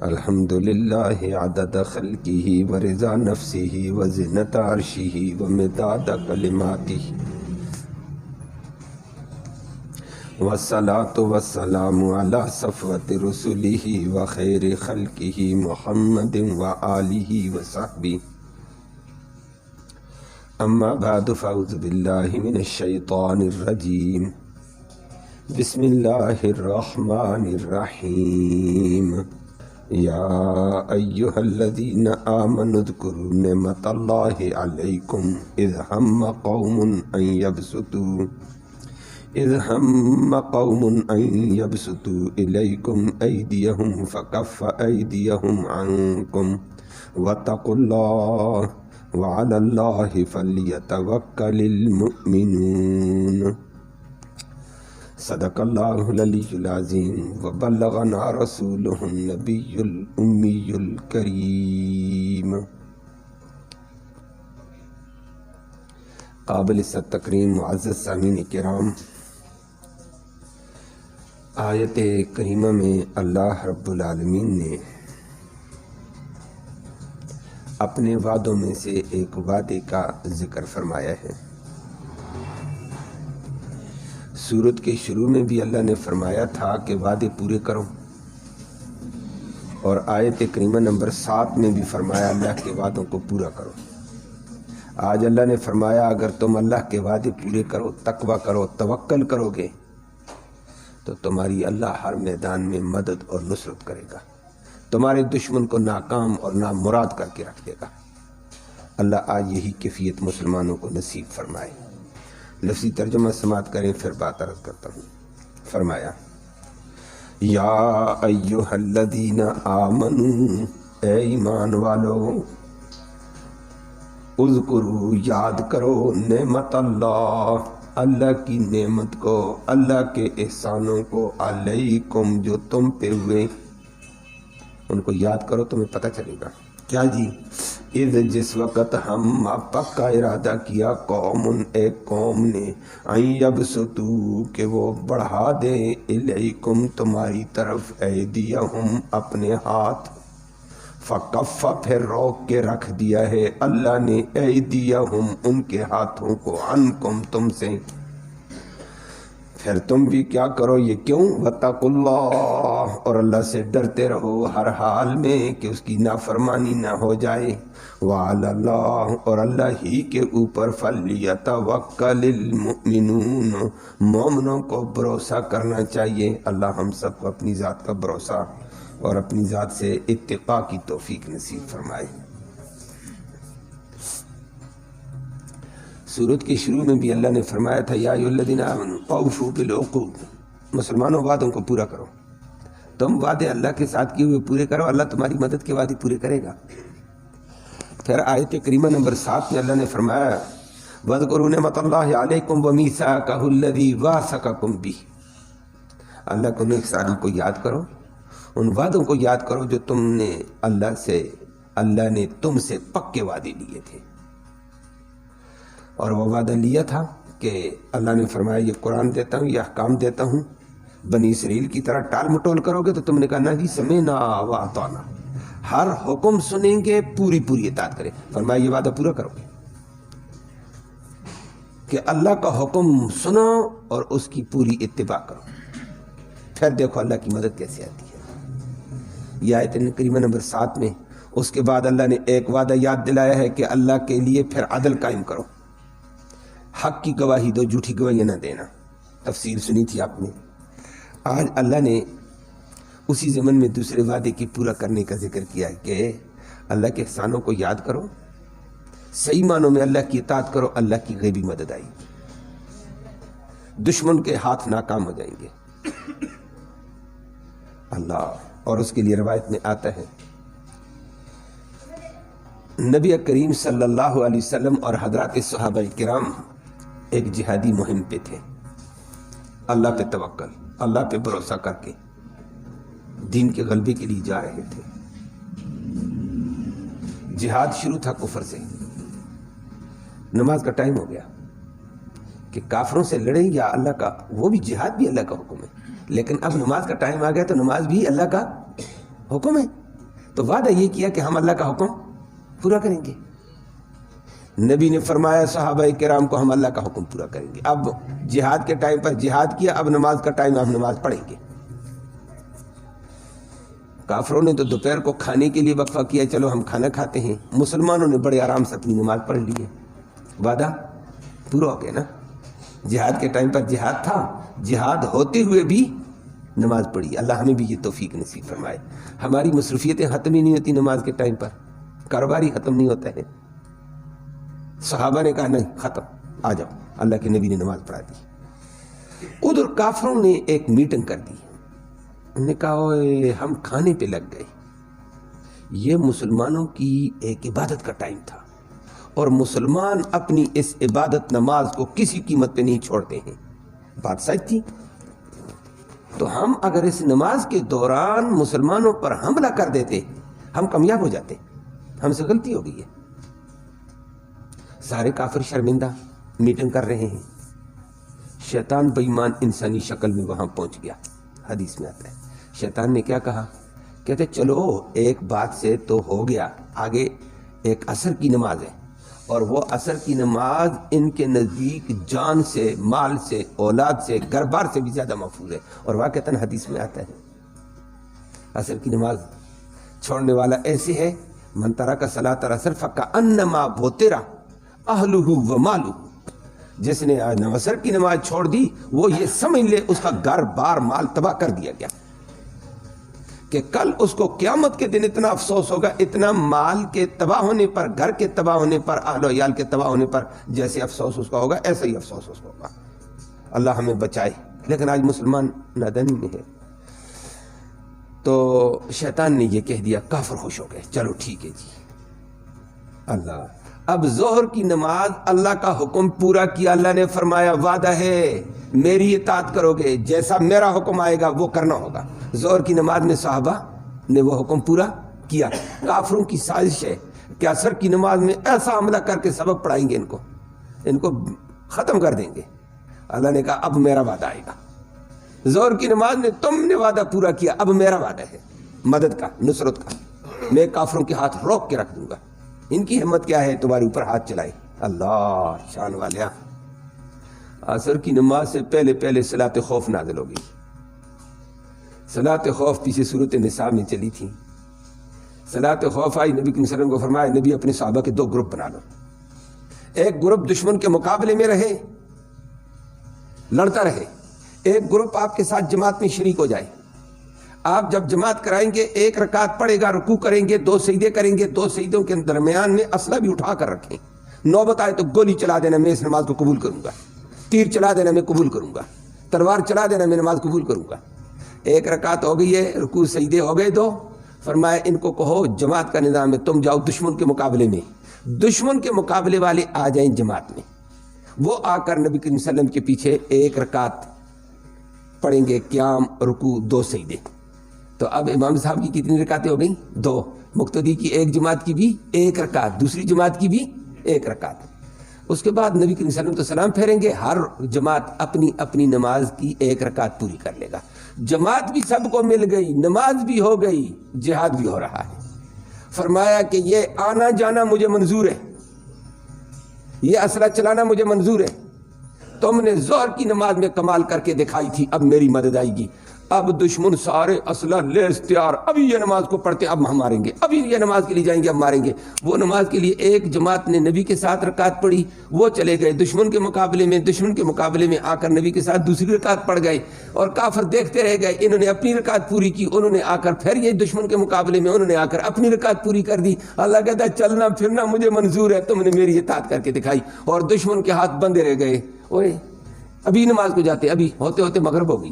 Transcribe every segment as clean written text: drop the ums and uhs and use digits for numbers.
الحمدللہ عدد خلقہ ورضا نفسہ وزنت عرشہ ومداد کلماتہ والصلاة والسلام علی صفوت رسلہ وخیر خلقہ محمد وآلہ وصحبہ اما بعد فاعوذ باللہ من الشیطان الرجیم بسم اللہ الرحمن الرحیم یا ایہا الذین آمنوا اذکروا نعمت اللہ علیکم اذ ہم قوم ان یبسطوا الیکم ایدیہم فکف ایدیہم عنکم واتقوا اللہ وعلی اللہ فلیتوکل المؤمنون صدق اللہ العلی العظیم وبلغنا رسولہ النبی الامی الکریم۔ قابل تکریم معزز سامعین کرام، آیت کریمہ میں اللہ رب العالمین نے اپنے وعدوں میں سے ایک وعدے کا ذکر فرمایا ہے۔ سورت کے شروع میں بھی اللہ نے فرمایا تھا کہ وعدے پورے کرو، اور آیت کریمہ نمبر 7 میں بھی فرمایا اللہ کے وعدوں کو پورا کرو۔ آج اللہ نے فرمایا اگر تم اللہ کے وعدے پورے کرو، تقویٰ کرو، توکل کرو گے تو تمہاری اللہ ہر میدان میں مدد اور نصرت کرے گا، تمہارے دشمن کو ناکام اور نامراد کر کے رکھ دے گا۔ اللہ آج یہی کیفیت مسلمانوں کو نصیب فرمائے۔ لفظی ترجمہ سماعت کریں، پھر بات عرض کرتا ہوں۔ فرمایا یا ایہا الذین آمنوا، اے ایمان والو، اذکروا، یاد کرو، نعمت اللہ، اللہ کی نعمت کو، اللہ کے احسانوں کو، علیکم، جو تم پہ ہوئے، ان کو یاد کرو، تمہیں پتہ چلے گا۔ کیا جی؟ اذ، جس وقت ہم پکا ارادہ کیا، قوم، ایک قوم نے، ان یبسطوا، کہ وہ بڑھا دے، الیکم، تمہاری طرف، ایدیہم، اپنے ہاتھ، فکف، پھر روک کے رکھ دیا ہے اللہ نے، ایدیہم، ان کے ہاتھوں کو، عنکم، تم سے، پھر تم بھی کیا کرو، یہ کیوں؟ واتقوا اللہ، اور اللہ سے ڈرتے رہو ہر حال میں کہ اس کی نافرمانی نہ ہو جائے، وعلی اللہ، اور اللہ ہی کے اوپر، فلیتوکل المؤمنون، مومنوں کو بھروسہ کرنا چاہیے۔ اللہ ہم سب کو اپنی ذات کا بھروسہ اور اپنی ذات سے اتقاء کی توفیق نصیب فرمائے۔ سورت کے شروع میں بھی اللہ نے فرمایا تھا یا ایھا الذین آمنوا اوفوا بالعقود، مسلمانوں وعدوں کو پورا کرو، تم وعدے اللہ کے ساتھ کیے ہوئے پورے کرو، اللہ تمہاری مدد کے وعدے پورے کرے گا۔ پھر آیت کریمہ نمبر 7 میں اللہ نے فرمایا وَاذْكُرُوا نِعْمَتَ اللَّهِ عَلَيْكُمْ وَمِيثَاقَهُ الَّذِي وَاثَقَكُمْ بِهِ، اللہ کے ان احسانوں کو یاد کرو، ان وعدوں کو یاد کرو جو تم نے اللہ نے تم سے پکے وعدے لیے تھے۔ اور وہ وعدہ لیا تھا کہ اللہ نے فرمایا یہ قرآن دیتا ہوں، یہ احکام دیتا ہوں، بنی اسرائیل کی طرح ٹال مٹول کرو گے، تو تم نے کہا نہ جی، سمعنا واطعنا، ہر حکم سنیں گے، پوری پوری اطاعت کریں۔ فرمایا یہ وعدہ پورا کرو گے کہ اللہ کا حکم سنو اور اس کی پوری اتباع کرو، پھر دیکھو اللہ کی مدد کیسے آتی ہے۔ یہ آیت کریمہ نمبر 7 میں اس کے بعد اللہ نے ایک وعدہ یاد دلایا ہے کہ اللہ کے لیے پھر عدل قائم کرو، حق کی گواہی دو، جھوٹی گواہیاں نہ دینا۔ تفسیر سنی تھی آپ نے۔ آج اللہ نے اسی ضمن میں دوسرے وعدے کی پورا کرنے کا ذکر کیا ہے کہ اللہ کے احسانوں کو یاد کرو، صحیح معنوں میں اللہ کی اطاعت کرو، اللہ کی غیبی مدد آئی، دشمن کے ہاتھ ناکام ہو جائیں گے۔ اللہ، اور اس کے لیے روایت میں آتا ہے نبی کریم صلی اللہ علیہ وسلم اور حضرات صحابہ کرام ایک جہادی مہم پہ تھے، اللہ پہ توکل، اللہ پہ بھروسہ کر کے دین کے غلبے کے لیے جا رہے تھے۔ جہاد شروع تھا کفر سے، نماز کا ٹائم ہو گیا کہ کافروں سے لڑیں یا اللہ کا، وہ بھی جہاد بھی اللہ کا حکم ہے، لیکن اب نماز کا ٹائم آ گیا تو نماز بھی اللہ کا حکم ہے۔ تو وعدہ یہ کیا کہ ہم اللہ کا حکم پورا کریں گے. نبی نے فرمایا صحابہ کرام کو ہم اللہ کا حکم پورا کریں گے. اب جہاد کے ٹائم پر جہاد کیا, اب نماز کا ٹائم, اب نماز پڑھیں گے. کافروں نے تو دوپہر کو کھانے کے لیے وقفہ کیا, چلو ہم کھانا کھاتے ہیں. مسلمانوں نے بڑے آرام سے اپنی نماز پڑھ لی ہے, وعدہ پورا ہو گیا نا. جہاد کے ٹائم پر جہاد تھا, جہاد ہوتے ہوئے بھی نماز پڑھی. اللہ ہمیں بھی یہ توفیق نصیب فرمائے. ہماری مصروفیتیں ختم ہی نہیں ہوتی نماز کے ٹائم پر, کاروبار ہی ختم نہیں ہوتا ہے. صحابہ نے کہا نہیں ختم, آ جاؤ. اللہ کے نبی نے نماز پڑھا دی. ادھر کافروں نے ایک میٹنگ کر دی. انہوں نے کہا اوئے ہم کھانے پہ لگ گئے. یہ مسلمانوں کی ایک عبادت کا ٹائم تھا, اور مسلمان اپنی اس عبادت نماز کو کسی قیمت پہ نہیں چھوڑتے ہیں. بات سچ تھی. تو ہم اگر اس نماز کے دوران مسلمانوں پر حملہ کر دیتے, ہم کامیاب ہو جاتے. ہم سے غلطی ہو گئی ہے. سارے کافر شرمندہ میٹنگ کر رہے ہیں. شیطان بے ایمان انسانی شکل میں وہاں پہنچ گیا. حدیث میں آتا ہے شیطان نے کیا کہا, کہتے چلو ایک بات سے تو ہو گیا, آگے ایک عصر کی نماز ہے, اور وہ عصر کی نماز ان کے نزدیک جان سے, مال سے, اولاد سے, گھر بار سے بھی زیادہ محفوظ ہے. اور واقعتاً حدیث میں آتا ہے عصر کی نماز چھوڑنے والا ایسے ہے, من ترک صلاۃ العصر فکأنما بوتر اہلہ و مالہ. جس نے عصر کی نماز چھوڑ دی وہ یہ سمجھ لے اس کا گھر بار مال تباہ کر دیا گیا, کہ کل اس کو قیامت کے دن اتنا افسوس ہوگا, اتنا مال کے تباہ ہونے پر, گھر کے تباہ ہونے پر, اہل و عیال کے تباہ ہونے پر جیسے افسوس اس کا ہوگا ایسا ہی افسوس اس کو ہوگا. اللہ ہمیں بچائے. لیکن آج مسلمان نادانی میں ہے. تو شیطان نے یہ کہہ دیا, کافر خوش ہو گئے, چلو ٹھیک ہے جی. اللہ اب ظہر کی نماز اللہ کا حکم پورا کیا. اللہ نے فرمایا وعدہ ہے میری اطاعت کرو گے, جیسا میرا حکم آئے گا وہ کرنا ہوگا. ظہر کی نماز میں صحابہ نے وہ حکم پورا کیا. کافروں کی سازش ہے کہ عصر کی نماز میں ایسا حملہ کر کے سبق پڑھائیں گے, ان کو ختم کر دیں گے. اللہ نے کہا اب میرا وعدہ آئے گا. ظہر کی نماز میں تم نے وعدہ پورا کیا, اب میرا وعدہ ہے مدد کا, نصرت کا. میں کافروں کے ہاتھ روک کے رکھ دوں گا. ان کی ہمت کیا ہے تمہارے اوپر ہاتھ چلائے. اللہ شان والیا. عصر کی نماز سے پہلے پہلے صلاۃ خوف نازل ہو گئی. صلاۃ خوف پیچھے صورت نساء میں چلی تھی. صلاۃ خوف آئی, نبی صلی اللہ علیہ وسلم کو فرمایا نبی اپنے صحابہ کے 2 گروپ بنا لو. ایک گروپ دشمن کے مقابلے میں رہے, لڑتا رہے. ایک گروپ آپ کے ساتھ جماعت میں شریک ہو جائے. آپ جب جماعت کرائیں گے 1 رکعت پڑھے گا, رکوع کریں گے, 2 سجدے کریں گے, 2 سجدوں کے درمیان میں اسلحہ بھی اٹھا کر رکھیں. نوبت آئے تو گولی چلا دینا, میں اس نماز کو قبول کروں گا. تیر چلا دینا, میں قبول کروں گا. تلوار چلا دینا, میں نماز قبول کروں گا. 1 رکعت ہو گئی ہے, رکوع سجدے ہو گئے 2. فرمایا ان کو کہو جماعت کا نظام ہے, تم جاؤ دشمن کے مقابلے میں. دشمن کے مقابلے والے آ جائیں جماعت میں. وہ آ کر نبی کریم صلی اللہ علیہ وسلم کے پیچھے 1 رکعت پڑھیں گے, قیام, رکوع, 2 سجدے. تو اب امام صاحب کی کتنی رکعتیں ہو گئیں؟ 2. مقتدی کی ایک جماعت کی بھی 1 رکعت, دوسری جماعت کی بھی 1 رکعت. اس کے بعد نبی کریم صلی اللہ علیہ وسلم تو سلام پھیریں گے. ہر جماعت اپنی اپنی نماز کی 1 رکعت پوری کر لے گا. جماعت بھی سب کو مل گئی, نماز بھی ہو گئی, جہاد بھی ہو رہا ہے. فرمایا کہ یہ آنا جانا مجھے منظور ہے, یہ اسلحہ چلانا مجھے منظور ہے. تم نے ظہر کی نماز میں کمال کر کے دکھائی تھی, اب میری مدد آئے گی. اب دشمن سارے اسلحہ لیس تیار, ابھی یہ نماز کو پڑھتے اب ہم ماریں گے, ابھی یہ نماز کے لیے جائیں گے اب ماریں گے. وہ نماز کے لیے ایک جماعت نے نبی کے ساتھ رکعت پڑھی, وہ چلے گئے دشمن کے مقابلے میں. دشمن کے مقابلے میں آ کر نبی کے ساتھ دوسری رکعت پڑھ گئے, اور کافر دیکھتے رہ گئے. انہوں نے اپنی رکعت پوری کی, انہوں نے آ کر پھر یہ دشمن کے مقابلے میں انہوں نے آ کر اپنی رکعت پوری کر دی. اللہ کہتا ہے چلنا پھرنا مجھے منظور ہے, تم نے میری اطاعت کر کے دکھائی. اور دشمن کے ہاتھ بندے رہ گئے. اوئے ابھی نماز کو جاتے, ابھی ہوتے ہوتے مغرب ہو گئی.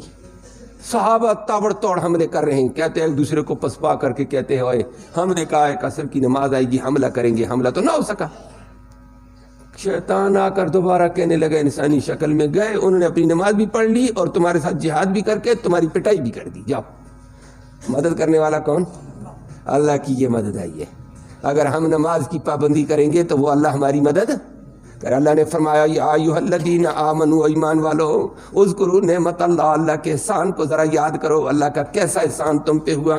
صحابہ تابڑ توڑ حملے کر رہے ہیں, کہتے ہیں ایک دوسرے کو پسپا کر کے کہتے ہیں اوئے ہم نے کہا ہے عصر کی نماز آئے گی, حملہ کریں گے. حملہ تو نہ ہو سکا. شیطان آ کر دوبارہ کہنے لگا انسانی شکل میں, گئے انہوں نے اپنی نماز بھی پڑھ لی اور تمہارے ساتھ جہاد بھی کر کے تمہاری پٹائی بھی کر دی. جاؤ. مدد کرنے والا کون؟ اللہ کی یہ مدد آئی ہے. اگر ہم نماز کی پابندی کریں گے تو وہ اللہ ہماری مدد. اللہ نے فرمایا یا ایھا الذین آمنوا, ایمان والو, اذکروا نعمت اللہ, اللہ کے احسان کو ذرا یاد کرو. اللہ کا کیسا احسان تم پہ ہوا.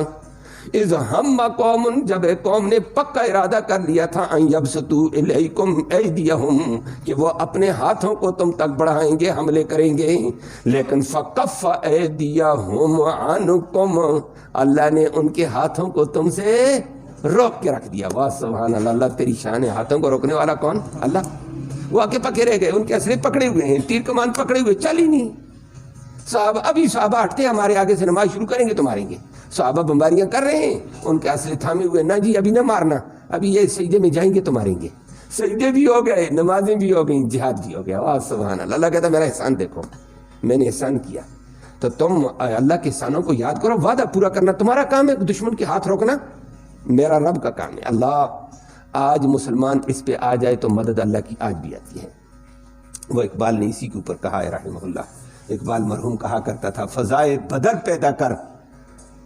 اذ ہم قوم، جب ایک قوم نے پکا ارادہ کر لیا تھا ان یبسطوا الیکم ایدیہم، کہ وہ اپنے ہاتھوں کو تم تک بڑھائیں گے، حملے کریں گے، لیکن فکف ایدیہم عنکم، اللہ نے ان کے ہاتھوں کو تم سے روک کے رکھ دیا۔ واہ سبحان اللہ، اللہ تیری شان ہے۔ ہاتھوں کو روکنے والا کون؟ اللہ۔ وہ آگے پکے رہ گئے، ان کے اسلحے پکڑے ہوئے ہیں، تیر کمان پکڑے ہوئے، چل ہی نہیں۔ صحابہ ہٹتے ہمارے آگے سے نماز شروع کریں گے تو ماریں گے۔ صحابہ بمباریاں کر رہے ہیں، ان کے اسلحے تھامے ہوئے، نہ جی ابھی نہ مارنا، ابھی یہ سجدے میں جائیں گے تو ماریں گے۔ سجدے بھی ہو گئے، نمازیں بھی ہو گئیں، جہاد بھی ہو گیا۔ واہ سبحان اللہ۔ اللہ کہتا ہے میرا احسان دیکھو، میں نے احسان کیا۔ تو تم اللہ کے احسانوں کو یاد کرو، وعدہ پورا کرنا تمہارا کام ہے، دشمن کے ہاتھ روکنا میرا رب کا کام ہے۔ اللہ آج مسلمان اس پہ آ جائے تو مدد اللہ کی آج بھی آتی ہے۔ وہ اقبال نے اسی کے اوپر کہا ہے رحمہ اللہ، اقبال مرحوم کہا کرتا تھا فضائے بدر پیدا کر،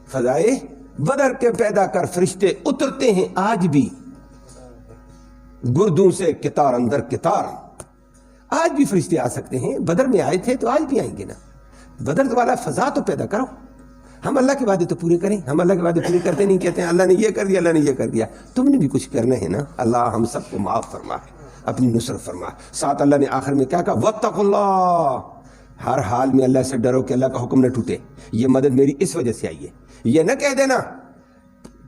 فضائے بدر کے پیدا کر، فرشتے اترتے ہیں آج بھی گردوں سے کتار اندر کتار۔ آج بھی فرشتے آ سکتے ہیں، بدر میں آئے تھے تو آج بھی آئیں گے نا۔ بدر والا فضا تو پیدا کرو۔ ہم اللہ کے وعدے تو پورے کریں، ہم اللہ کے وعدے پورے کرتے نہیں، کہتے ہیں اللہ نے یہ کر دیا، اللہ نے یہ کر دیا۔ تم نے بھی کچھ کرنا ہے نا۔ اللہ ہم سب کو معاف فرما، اپنی نصرت فرما۔ ساتھ اللہ نے آخر میں کیا کہا؟ واتقوا اللہ، ہر حال میں اللہ سے ڈرو کہ اللہ کا حکم نہ ٹوٹے، یہ مدد میری اس وجہ سے آئی ہے۔ یہ نہ کہہ دینا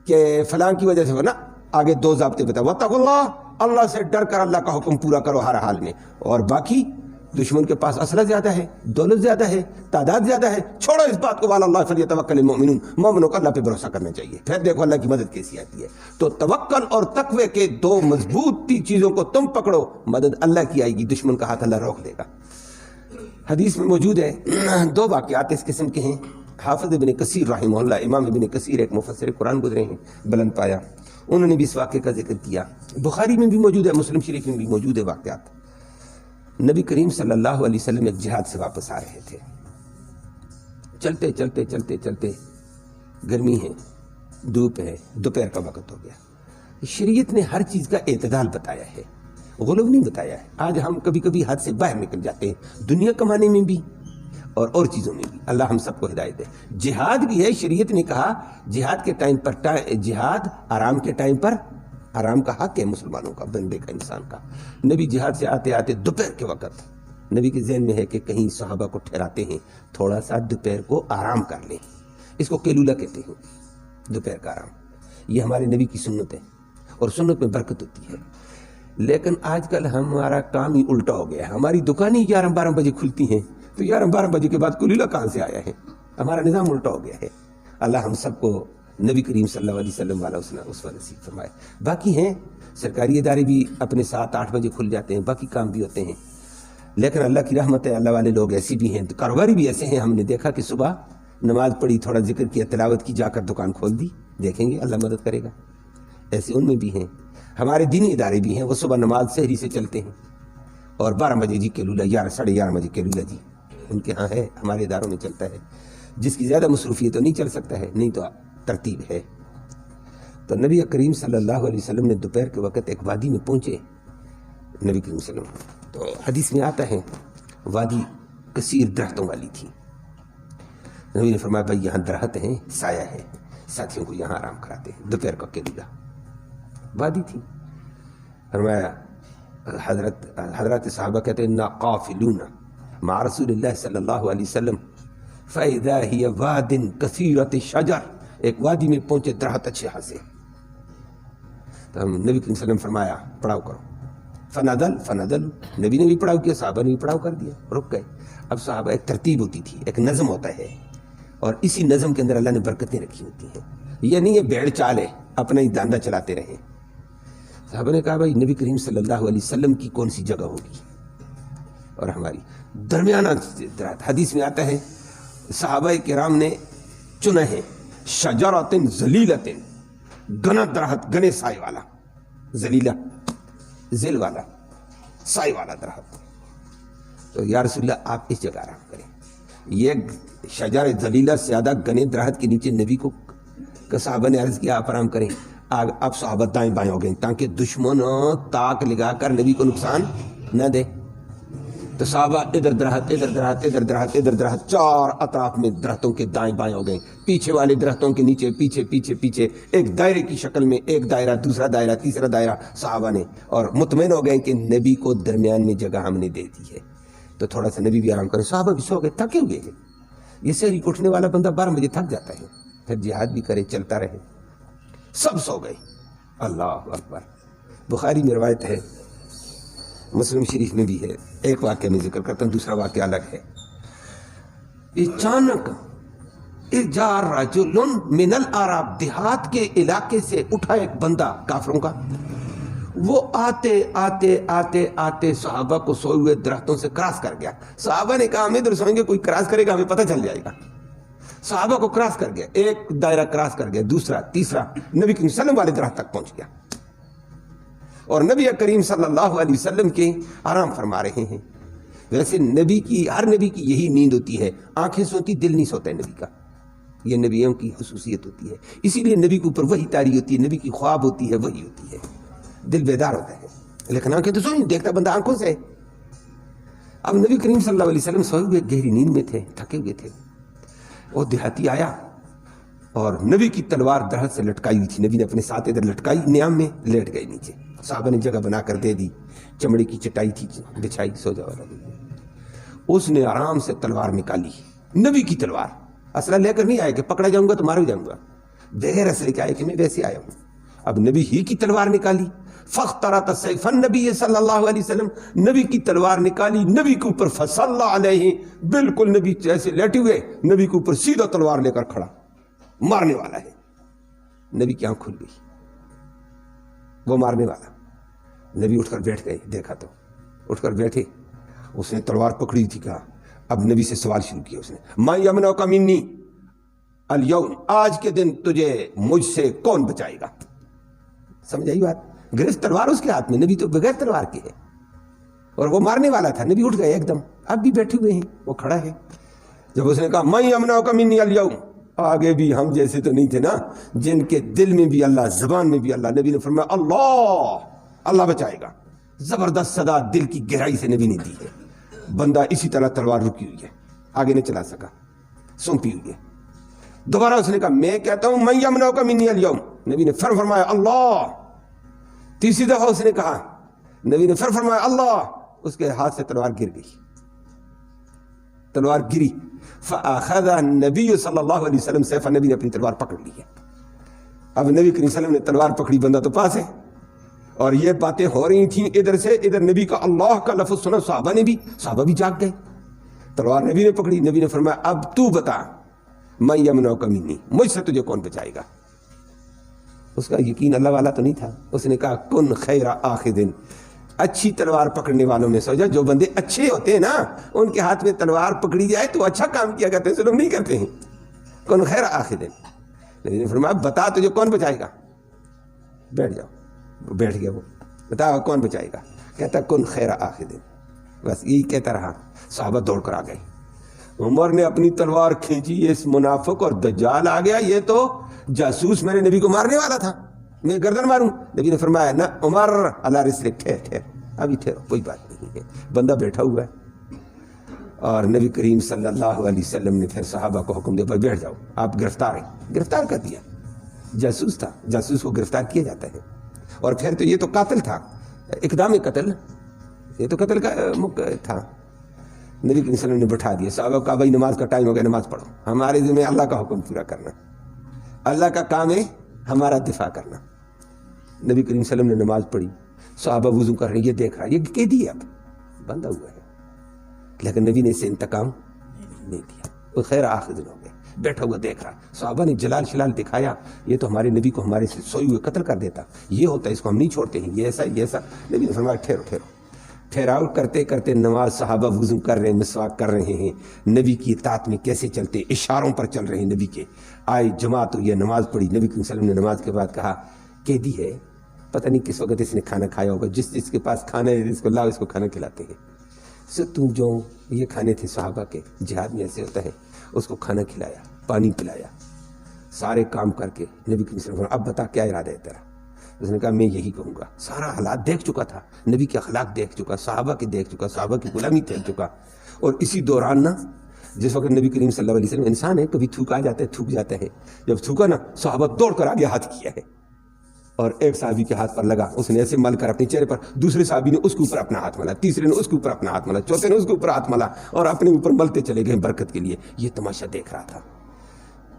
کہ فلاں کی وجہ سے ہونا، آگے دو ضابطے بتا۔ واتقوا اللہ، اللہ سے ڈر کر اللہ کا حکم پورا کرو ہر حال میں، اور باقی دشمن کے پاس اسلحہ زیادہ ہے، دولت زیادہ ہے، تعداد زیادہ ہے، چھوڑو اس بات کو، وعلی اللہ فلیتوکل المؤمنون، مومنوں کو اللہ پہ بھروسہ کرنا چاہیے۔ پھر دیکھو اللہ کی مدد کیسی آتی ہے۔ تو توکل اور تقوی کے دو مضبوط چیزوں کو تم پکڑو، مدد اللہ کی آئے گی، دشمن کا ہاتھ اللہ روک دے گا۔ حدیث میں موجود ہے، دو واقعات اس قسم کے ہیں۔ حافظ ابن کثیر رحمہ اللہ، امام ابن کثیر ایک مفسر قرآن گزرے ہیں بلند پایا، انہوں نے بھی اس واقعے کا ذکر کیا۔ بخاری میں بھی موجود ہے، مسلم شریف میں بھی موجود ہے واقعات۔ نبی کریم صلی اللہ علیہ وسلم ایک جہاد سے واپس آ رہے تھے، چلتے چلتے چلتے چلتے، گرمی ہے، دھوپ ہے، دوپہر کا وقت ہو گیا۔ شریعت نے ہر چیز کا اعتدال بتایا ہے، غلو نہیں بتایا ہے۔ آج ہم کبھی کبھی حد سے باہر نکل جاتے ہیں، دنیا کمانے میں بھی اور چیزوں میں بھی۔ اللہ ہم سب کو ہدایت دے۔ جہاد بھی ہے، شریعت نے کہا جہاد کے ٹائم پر، جہاد آرام کے ٹائم پر، آرام کا حق ہے مسلمانوں کا، بندے کا، انسان کا۔ نبی جہاد سے آتے آتے دوپہر کے وقت نبی کے ذہن میں ہے کہ کہیں صحابہ کو ٹھہراتے ہیں، تھوڑا سا دوپہر کو آرام کر لیں، اس کو قیلولہ کہتے ہیں، دوپہر کا آرام۔ یہ ہمارے نبی کی سنت ہے، اور سنت میں برکت ہوتی ہے۔ لیکن آج کل ہمارا کام ہی الٹا ہو گیا ہے، ہماری دکانیں 11-12 بجے کھلتی ہیں، تو 11-12 بجے کے بعد قیلولہ کہاں سے آیا ہے؟ ہمارا نظام الٹا ہو گیا ہے۔ اللہ ہم سب کو نبی کریم صلی اللہ علیہ وسلم والا اس والا نصیب فرمائے۔ باقی ہیں سرکاری ادارے بھی اپنے 7-8 بجے کھل جاتے ہیں، باقی کام بھی ہوتے ہیں، لیکن اللہ کی رحمت ہے، اللہ والے لوگ ایسی بھی ہیں، کاروباری بھی ایسے ہیں۔ ہم نے دیکھا کہ صبح نماز پڑھی، تھوڑا ذکر کیا، تلاوت کی، جا کر دکان کھول دی، دیکھیں گے اللہ مدد کرے گا۔ ایسے ان میں بھی ہیں۔ ہمارے دینی ادارے بھی ہیں، وہ صبح نماز سحری سے چلتے ہیں، اور 12 بجے جی قیلولہ، 11-11:30 بجے قیلولہ جی ان کے ہاں ہے، ہمارے اداروں میں چلتا ہے۔ جس کی زیادہ مصروفیت تو نہیں چل سکتا ہے، نہیں تو ترتیب ہے۔ تو نبی کریم صلی اللہ علیہ وسلم نے دوپہر کے وقت ایک وادی میں پہنچے، نبی کریم صلی اللہ علیہ وسلم، تو حدیث میں آتا ہے وادی کثیر درختوں والی تھی۔ نبی نے فرمایا بھائی یہاں درخت ہیں، سایہ ہے، ساتھیوں کو یہاں آرام کراتے ہیں۔ دوپہر کا قیلولہ وادی تھی۔ فرمایا حضرات صحابہ کہتے ہیں نا قافلون مع رسول اللہ صلی اللہ علیہ وسلم فَإِذَا هِيَ وَادٍ كَثِيرَةِ الشَّجَرِ، ایک وادی میں پہنچے، درخت اچھے خاصے۔ تو ہم نبی کریم صلی اللہ علیہ وسلم فرمایا پڑاؤ کرو، فنادل، نبی نے بھی پڑاؤ کیا، صحابہ نے بھی پڑاؤ کر دیا، رک گئے۔ اب صحابہ، ایک ترتیب ہوتی تھی، ایک نظم ہوتا ہے، اور اسی نظم کے اندر اللہ نے برکتیں رکھی ہوتی ہیں۔ یہ نہیں ہے بھیڑ چال ہے، اپنا ہی داندہ چلاتے رہیں۔ صحابہ نے کہا بھائی نبی کریم صلی اللہ علیہ وسلم کی کون سی جگہ ہوگی اور ہماری؟ درمیانہ درخت۔ حدیث میں آتا ہے صحابہ کرام نے چنا ہے شجرۃ ذلیلۃ، گنا درخت، گنے سائے والا، ذلیلہ ذل والا، سائے والا درخت۔ تو یا رسول اللہ آپ اس جگہ آرام کریں۔ یہ شجر ذلیلہ سے زیادہ گنے درخت کے نیچے نبی کو صحابہ نے عرض کیا آپ آرام کریں۔ اب صحابہ دائیں بائیں ہو گئے تاکہ دشمن تاک لگا کر نبی کو نقصان نہ دے۔ تو صحابہ ادھر درخت ادھر درخت ادھر درخت ادھر درخت، چار اطراف میں درختوں کے دائیں بائیں ہو گئے، پیچھے والے درختوں کے نیچے پیچھے پیچھے پیچھے ایک دائرے کی شکل میں، ایک دائرہ دوسرا دائرہ تیسرا دائرہ صحابہ نے، اور مطمئن ہو گئے کہ نبی کو درمیان میں جگہ ہم نے دے دی ہے، تو تھوڑا سا نبی بھی آرام کرے، صحابہ بھی سو گئے، تھکے ہوئے ہیں۔ یہ سحری اٹھنے والا بندہ 12 بجے تھک جاتا ہے، پھر جہاد بھی کرے چلتا رہے، سب سو گئے۔ اللہ اکبر۔ بخاری میں روایت ہے، مسلم شریف میں بھی ہے، ایک واقعہ میں ذکر کرتا ہوں، دوسرا واقعہ الگ ہے۔ اچانک جا رجل من الاعراب، دیہات کے علاقے سے اٹھا ایک بندہ کافروں کا، وہ آتے آتے آتے آتے صحابہ کو سوئے ہوئے درختوں سے کراس کر گیا۔ صحابہ نے کہا ہم ادھر سوئیں گے، کوئی کراس کرے گا ہمیں پتہ چل جائے گا۔ صحابہ کو کراس کر گیا، ایک دائرہ کراس کر گیا، دوسرا تیسرا، نبی کریم صلی اللہ علیہ وسلم والے درخت تک پہنچ گیا، اور نبی کریم صلی اللہ علیہ وسلم کے آرام فرما رہے ہیں۔ ویسے نبی کی، ہر نبی کی یہی نیند ہوتی ہے، آنکھیں سوتی دل نہیں سوتا ہے نبی کا، یہ نبیوں کی خصوصیت ہوتی ہے، اسی لیے نبی کے اوپر وحی طاری ہوتی ہے، نبی کی خواب ہوتی ہے، وحی ہوتی ہے، دل بیدار ہوتا ہے، لیکن آنکھیں تو سوئی، دیکھتا بندہ آنکھوں سے۔ اب نبی کریم صلی اللہ علیہ وسلم سوئے ہوئے گہری نیند میں تھے، تھکے ہوئے تھے، وہ دیہاتی آیا اور نبی کی تلوار درخت سے لٹکائی ہوئی تھی، نبی نے اپنے ساتھ ادھر لٹکائی، نیام میں لیٹ گئے نیچے، صحابہ نے جگہ بنا کر دے دی، چمڑے کی چٹائی تھی بچھائی، سو جاؤ۔ اس نے آرام سے تلوار نکالی، نبی کی تلوار، اسلحہ لے کر نہیں آیا کہ پکڑا جاؤں گا تو مارا جاؤں گا، بغیر اسلحے کے آئے کہ میں ویسے آیا ہوں۔ اب نبی ہی کی تلوار نکالی، فاخترت سیف النبی صلی اللہ علیہ وسلم، نبی کی تلوار نکالی، نبی کے اوپر فصلی علیہ، بالکل نبی جیسے لیٹے ہوئے، نبی کے اوپر سیدھا تلوار لے کر کھڑا، مارنے والا ہے۔ نبی کی آنکھ کھل گئی، وہ مارنے والا۔ نبی اٹھ کر بیٹھ گئے، دیکھا تو اٹھ کر بیٹھے، اس نے تلوار پکڑی تھی، کہا اب نبی سے سوال شروع کیا اس نے، ما یمنعک منی اليوم، آج کے دن تجھے مجھ سے کون بچائے گا؟ سمجھ آئی بات؟ گرفت تلوار اس کے ہاتھ میں، نبی تو بغیر تلوار کے ہے، اور وہ مارنے والا تھا۔ نبی اٹھ گئے ایک دم، اب بھی بیٹھے ہوئے ہیں، وہ کھڑا ہے۔ جب اس نے کہا ما یمنعک منی اليوم، آگے بھی ہم جیسے تو نہیں تھے نا، جن کے دل میں بھی اللہ، زبان میں بھی اللہ، نبی نے فرمایا اللہ، اللہ بچائے گا۔ زبردست صدا دل کی گہرائی سے نبی نے دی ہے، بندہ اسی طرح تلوار رکی ہوئی ہے، آگے نہیں چلا سکا، سونپی ہوئی ہے۔ دوبارہ اس نے کہا میں کہتا ہوں من یمنعک منی اليوم، نبی نے پھر فرمایا اللہ۔ تیسری دفعہ اس نے کہا، نبی نے پھر فرمایا اللہ، اس کے ہاتھ سے تلوار گر گئی، تلوار گری۔ فاخذ النبی صلی اللہ علیہ وسلم سیفا، نبی نے اپنی تلوار پکڑ لی ہے۔ اب نبی کریم صلی اللہ علیہ وسلم نے تلوار پکڑی، بندہ تو پاس ہے، اور یہ باتیں ہو رہی تھیں ادھر سے ادھر، نبی کا اللہ کا لفظ سنا، صحابہ بھی جاگ گئے، تلوار نبی نے پکڑی، نبی نے فرمایا اب تو بتا من یمنعک منی، مجھ سے تجھے کون بچائے گا؟ اس کا یقین اللہ والا تو نہیں تھا، اس نے کہا کن خیر آخذ، اچھی تلوار پکڑنے والوں میں سو جا۔ جو بندے اچھے ہوتے ہیں نا، ان کے ہاتھ میں تلوار پکڑی جائے تو اچھا کام کیا کرتے ہیں، ظلم نہیں کرتے ہیں۔ کن خیر آخذ، نبی نے فرمایا بتا تجھے کون بچائے گا؟ بیٹھ جاؤ، بیٹھ گیا، وہ بتا کون بچائے گا؟ کہتا کن خیر آخذ، بس یہی کہتا رہا۔ صحابہ دوڑ کر آ گئے، عمر نے اپنی تلوار کھینچی، یہ اس منافق اور دجال آ گیا، یہ تو جاسوس میرے نبی کو مارنے والا تھا، میں گردن ماروں۔ نبی نے فرمایا نہ عمر، اللہ رسلک، ٹھہر ابھی ٹھہرو، کوئی بات نہیں ہے، بندہ بیٹھا ہوا ہے۔ اور نبی کریم صلی اللہ علیہ وسلم نے پھر صحابہ کو حکم دیا بھائی بیٹھ جاؤ، آپ گرفتار ہیں، گرفتار کر دیا، جاسوس تھا، جاسوس کو گرفتار کیا جاتا ہے۔ اور پھر تو یہ تو قاتل تھا، اقدام قتل، یہ تو قتل کا تھا۔ نبی کریم صلی اللہ علیہ وسلم نے بٹھا دیا، صحابہ کو کہا بھائی نماز کا ٹائم ہو گیا، نماز پڑھو، ہمارے ذمہ اللہ کا حکم پورا کرنا، اللہ کا کام ہے ہمارا دفاع کرنا۔ نبی کریم صلی اللہ علیہ وسلم نے نماز پڑھی، صحابہ وضو کر رہے ہیں، یہ دیکھ رہا ہے، یہ قیدی ہے، اب بندہ ہوا ہے، لیکن نبی نے اسے انتقام نہیں دیا، وہ خیر آخذ ہو گئے، بیٹھا ہوا دیکھ رہا۔ صحابہ نے جلال شلال دکھایا، یہ تو ہمارے نبی کو ہمارے سے سوئے ہوئے قتل کر دیتا، یہ ہوتا ہے، اس کو ہم نہیں چھوڑتے ہیں، یہ ایسا یہ ایسا۔ نبی نے فرمایا ٹھہرو ٹھہرو، ٹھہراؤ کرتے کرتے نماز، صحابہ وضو کر رہے ہیں، مسواک کر رہے ہیں، نبی کی اطاعت میں کیسے چلتے، اشاروں پر چل رہے ہیں نبی کے۔ آئے جماعت ہوئی، نماز پڑھی، نبی کریم صلی اللہ علیہ وسلم نے نماز کے بعد کہا قیدی ہے، پتہ نہیں کس وقت اس نے کھانا کھایا ہوگا، جس کے پاس کھانا ہے اس کو لاؤ، اس کو کھانا کھلاتے ہیں۔ تو جو یہ کھانے تھے صحابہ کے، جہاد میں ایسے ہوتا ہے، اس کو کھانا کھلایا، پانی پلایا، سارے کام کر کے نبی کریم صلی اللہ علیہ وسلم اب بتا کیا ارادہ ہے تیرا؟ اس نے کہا میں یہی کہوں گا. سارا حالات دیکھ چکا تھا, نبی کے اخلاق دیکھ چکا, صحابہ کے دیکھ چکا, صحابہ کی غلامی دیکھ چکا. اور اسی دوران نا جس وقت نبی کریم صلی اللہ علیہ وسلم, انسان ہے کبھی تھوک آ جاتے ہیں, تھوک جاتے ہیں, جب تھوکا نا صحابہ دوڑ کر آگے ہاتھ کیا ہے اور ایک صحابی کے ہاتھ پر لگا, اس نے ایسے مل کر اپنے چہرے پر, دوسرے صحابی نے اس کے اوپر اپنا ہاتھ ملا, تیسرے نے اس کے اوپر اپنا ہاتھ ملا, چوتھے نے اس کے اوپر ہاتھ ملا اور اپنے اوپر ملتے چلے گئے برکت کے لیے. یہ تماشا دیکھ رہا تھا.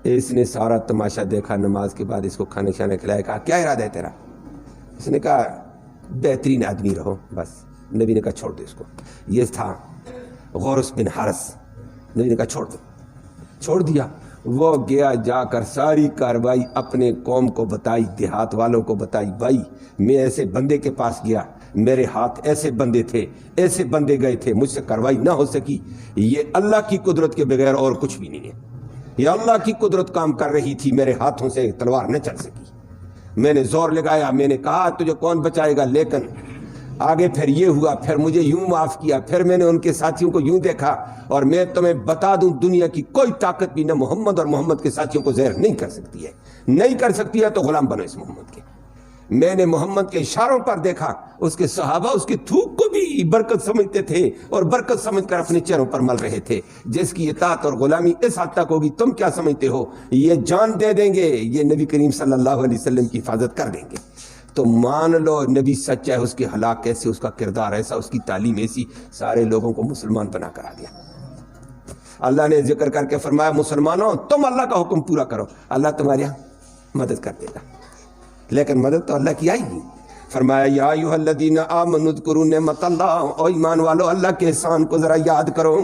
اس نے سارا تماشا دیکھا, نماز کے بعد اس کو کھانے شانے کھلایا, کہا کیا ارادہ ہے تیرا؟ اس نے کہا بہترین آدمی رہو بس. نبی نے کہا چھوڑ دو اس کو. یہ تھا غورس بن حارث. نبی نے کہا چھوڑ دو. چھوڑ دیا. وہ گیا, جا کر ساری کاروائی اپنے قوم کو بتائی, دیہات والوں کو بتائی, بھائی میں ایسے بندے کے پاس گیا, میرے ہاتھ ایسے بندے تھے, ایسے بندے گئے تھے, مجھ سے کاروائی نہ ہو سکی. یہ اللہ کی قدرت کے بغیر اور کچھ بھی نہیں ہے. یہ اللہ کی قدرت کام کر رہی تھی, میرے ہاتھوں سے تلوار نہ چل سکی. میں نے زور لگایا, میں نے کہا تجھے کون بچائے گا, لیکن آگے پھر یہ ہوا, پھر مجھے یوں معاف کیا, پھر میں نے ان کے ساتھیوں کو یوں دیکھا. اور میں تمہیں بتا دوں دنیا کی کوئی طاقت بھی نہ محمد اور محمد کے ساتھیوں کو زہر نہیں کر سکتی ہے. نہیں کر سکتی ہے تو غلام بنو اس محمد کے. میں نے محمد کے اشاروں پر دیکھا, اس کے صحابہ اس کے تھوک کو بھی برکت سمجھتے تھے اور برکت سمجھ کر اپنے چہروں پر مل رہے تھے. جس کی اطاعت اور غلامی اس حد تک ہوگی, تم کیا سمجھتے ہو یہ جان دے دیں گے, یہ نبی کریم صلی اللہ علیہ وسلم کی حفاظت کر دیں گے. تو مان لو نبی سچا ہے, اس کے ہلاک ایسے, اس کا کردار ایسا, اس کی تعلیم ایسی, سارے لوگوں کو مسلمان بنا کر آ گیا. اللہ نے ذکر کر کے فرمایا مسلمانوں تم اللہ کا حکم پورا کرو, اللہ تمہارے یہاں مدد کر دے گا. لیکن مدد تو اللہ کی آئی نہیں. فرمایا یا ایھا الذین آمنوا اذکروا نعمت اللہ, او ایمان والو اللہ کے احسان کو ذرا یاد کرو.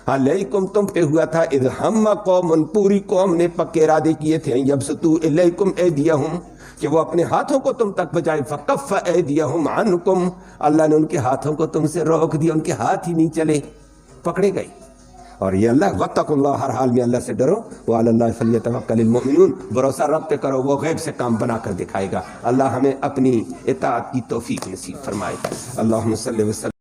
علیکم تم پہ ہوا تھا, اذ ہم قوم, پوری قوم نے پکے ارادے کیے تھے, یبسطوا الیکم ایدیہم, کہ وہ اپنے ہاتھوں کو تم تک بچائے, فکف ایدیہم عنکم, اللہ نے ان کے ہاتھوں کو تم سے روک دیا, ان کے ہاتھ ہی نہیں چلے, پکڑے گئے. اور یہ اللہ, واتقوا اللہ, ہر حال میں اللہ سے ڈرو, وعلی اللہ فلیتوکل المؤمنون, بھروسہ رب پہ کرو, وہ غیب سے کام بنا کر دکھائے گا. اللہ ہمیں اپنی اطاعت کی توفیق نصیب فرمائے. اللہم صلی وسلم